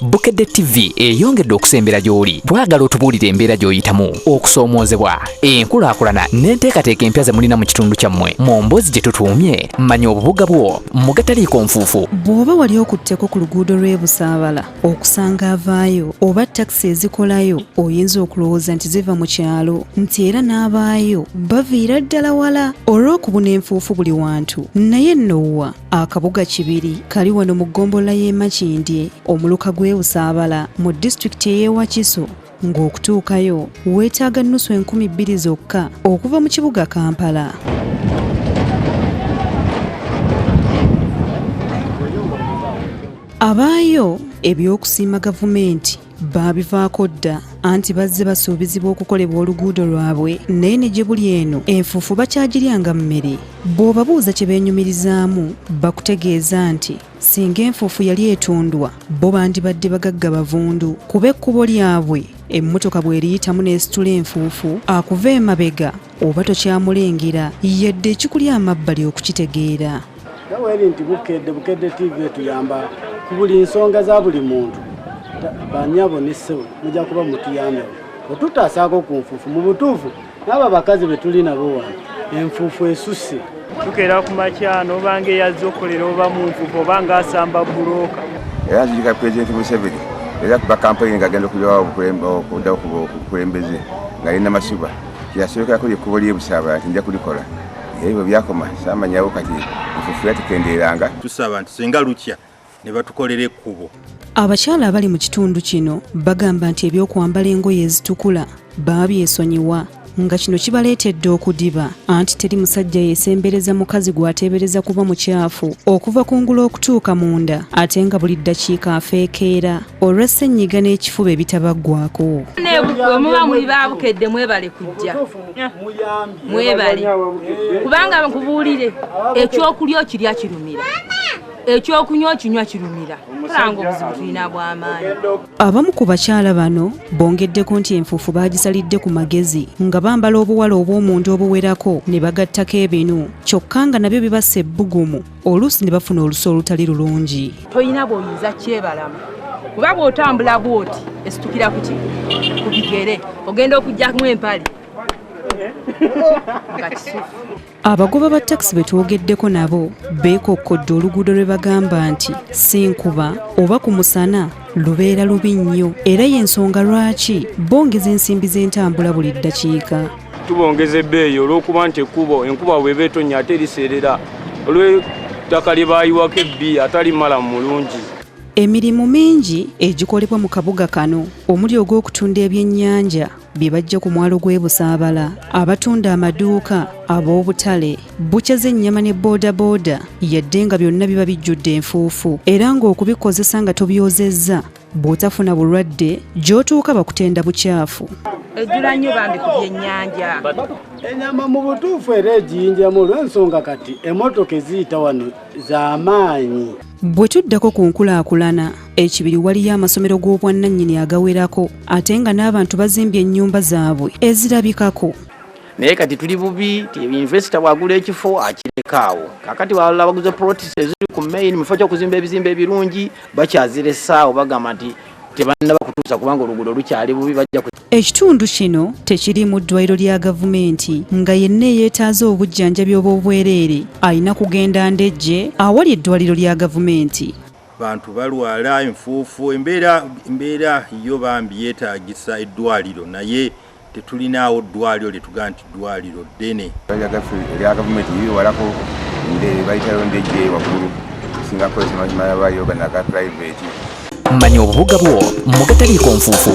Bukedde TV eyongedde okusembera gy'oli. Twagala otubuulire embeera gy'oyitamu, okusoomoozebwa, enkulaakulana n'enteekateeka empya ze mulina mu kitundu kyammwe. Mu mboozi gye tutuumye, manya obubuga bwo mu gataliiko nfuufu. Bw'oba wali okutteko ku luguudo lw'e Busaabala okusanga avaayo oba takisi ezikolayo, oyinza okulowooza nti ziva mu kyalo, nti era n'abaayo baviira ddala wala olw'okubuna enfuufu buli wantu. Naye nnowa akabuga Kibiri kali wano mu ggombolola y'e Makindye, omuluka gw'e Busaabala mu disitulikiti ey'e Wakiso, ng'okutuukayo weetaaga nnusu 2,000 zokka okuva mu kibuga Kampala. Abaayo eby'okusiima gavumenti baabivaako dda, anti bazze basuubizibwa okukolebwa oluguudo lwabwe, naye ne gye buli eno enfuufu bakyagiryanga mmere. Bw'obabuuza kye beenyumirizaamu bakutegeeza nti singa enfuufu yali etundwa bo bandibadde bagagga bavundu, kuba ekkubo lyabwe emmotoka bw'eriyitamu n'esitula enfuufu akuva emabega oba tokyamulengera yadde ekikuli amabbali okukitegeera. Gaweri nti Bukedde TV etuyamba ku buli nsonga za buli muntu. Banyabo ne ssebo mujja kuba mutuyambye. Otutaasaako ku nfuufu mu butuufu n'abo abakazi be tuli nabo wano enfuufu esusse. Tukera ku makyano oba ng'eyazze okolera oba mu nfuufu oba ng'asamba bulooka. Era nzirika Pulezidenti Museveni era kuba kampeyini ng'agenda okudda ku bukulembeze nga yina Masiba kyasookako ekkubo ly'e Busaabala nti nja kulikola. Ebyo byakoma saamanyawo kati enfuufu yatukendeeranga. Tusaba nti singa lukya ne batukolera ekkubo. Abakyala abali mu kitundu kino bagamba nti ebyokwambala engoye ezitukula baabyesonyiwa, nga kino kibaleetedde okudiba, anti teri musajja yeesembereza mukazi gw'ateebereza kuba mukyafu okuva kungulu okutuuka munda, ate nga buli ddakiika afeekeera olw'essenyiga n'ekifuba ebitabaggwako. Bwe muba muli ba Bukedde mwebale kujja, mwebale kubanga nkubuulire ekyokulya okirya kirumira, ekyokunywa okinywa kirumira. Tulanga obuzibu tulina bw'amaanyi. Abamu ku bakyala bano bongeddeko nti enfuufu baagisalidde ku magezi, nga bambala obuwala obw'omuntu obuwerako ne bagattako ebinu, kyokka nga nabyo bibassa ebbugumu, oluusi ne bafuna olusu olutali lulungi. Toyina bw'oyinza kyebalamu kuba bw'otambula bw'oti esitukira ku bigere ogenda okugyamu empale nga kisufu. Abagoba ba takisi be twogeddeko nabo beekokkodde oluguudo lwe bagamba nti si nkuba oba ku musana lubeera lubi nnyo, era y'ensonga lwaki bongeza ensimbi z'entambula buli ddakiika. Tubongeza ebbeeyi olw'okuba nti enkuba bw'eba etonnya ate eriseerera olw'ettaka lye baayiwako ebbi atali malamu mulungi. Emirimu mingi egikolebwa mu kabuga kano omuli ogw'okutunda ebyennyanja bye bajja ku mwalo gw'e Busaabala, abatunda amaduuka, ab'obutale, bukya z'ennyama ne boodabooda, yadde nga byonna biba bijjudde enfuufu, era ng'okubikozesa nga tobyozezza bw'otafuna bulwadde gy'otuuka bakutenda bukyafu. Ejjula nnyo bambi ku byennyanja. Ennyama mu butuufu era egiyinjamu olw'ensonga kati emmotoka eziyita wano z'amaanyi. Bwe tuddako ku nkulaakulana, Ekibiri waliyo amasomero g'obwannannyini agawerako, ate nga n'abantu bazimbye ennyumba zaabwe ezirabikako. Naye kati tuli bubi ti yunivesita bwagula ekifo akirekaawo. Kakati balala baguze protest eziri ku main mu kifo ky'okuzimba ebizimbe ebirungi bakyaziresaawo bagamba nti tebannaba kutuusa kubanga oluguudo lukyali bubi bajja. Ekitundu kino tekiri mu ddwaliro lya gavumenti, nga yenna eyeetaaza obujjanjabi obw'obwereere alina kugenda Ndejje awali eddwaliro lya gavumenti. Bantu balwala enfuufu, embeera yo bambi yeetaagisa eddwaliro, naye tetulinaawo ddwaliro lyetugaa nti ddwaliro ddene. Erya gavumenti yiwalako bayitayo Ndejje waggulu singa kozesa mazima yabayo ganaga private. Manya obubuga bwo mu gataliiko nfuufu.